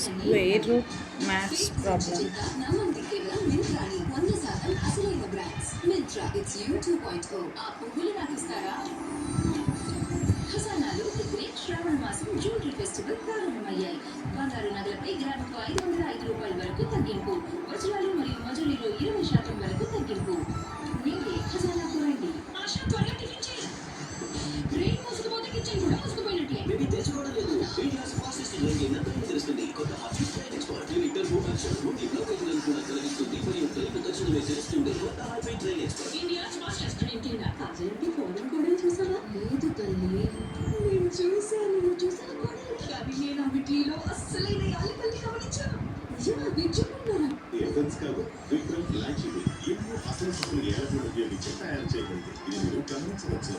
Square root maths problem. ఖజానాలో great Shravana మాసం jewellery festival ప్రారంభమయ్యాయి. బంగారు నగలపై గ్రాముకు 505 రూపాయల వరకు తగ్గింపు, వజ్రాలు మరియు మజులీలో 20% వరకు తగ్గింపు. నేడే ఖజానాకు రండి. ఆశ త్వరగా టిఫిన్ చేయి. బ్రెయిన్ మోసుకుపోతే కిచెన్ కూడా మోసుకుపోయినట్లే. బేబీ తెలుసుకోవడం లేదు. ఇండియాస్ ఫాస్టెస్ట్ గ్రోయింగ్ నథింగ్ తెలుస్తుంది. కొత్త heart train expert limited move action root బ్లాకేజ్లను కూడా తొలగిస్తుంది మరియు బ్రెయిన్ తక్షణమే చేస్తుంది. కొత్త heart train expert India's fastest నింటిండా కాజల్కి ఫోన్ కూడా చూసావా? లేదు తల్లి, నేను చూసాను కూడా. కానీ నేను ఆ వీటిలో అస్సలైన యాలకల్ని గమనించాను. నిజమా? విజ్జుకున్నారా? ఎసెన్స్ కాదు, విక్రమ్ ఇలాంటి ఎన్నో అసలు ఏడాది ఉపయోగించి తయారు చేయబడింది. ఇది మీరు గమనించవచ్చు.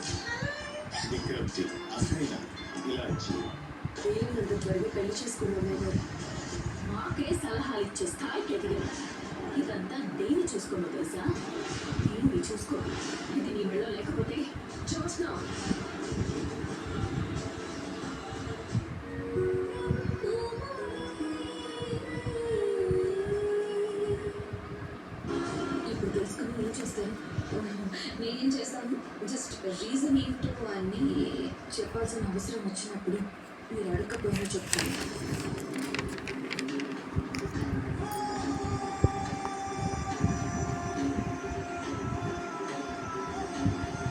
విక్రమ్ టీ అసలైన ఇలాంటి ఏళ్ళంత త్వరగా పెళ్లి చేసుకున్నాను. మాకే సలహాలు ఇచ్చే స్థాయికి ఎదిగిన ఇదంతా దేని చూసుకోమో తెలుసా? నేను చూసుకో. ఇది నీ మెళ్ళో లేకపోతే చూస్తున్నావు. ఇప్పుడు తెలుసుకుని ఏం చేస్తాను? నేనేం చేస్తాను? జస్ట్ రీజన్ ఏంటో అని చెప్పాల్సిన అవసరం వచ్చినప్పుడు మీరు అడగకపోయినా చెప్తాను.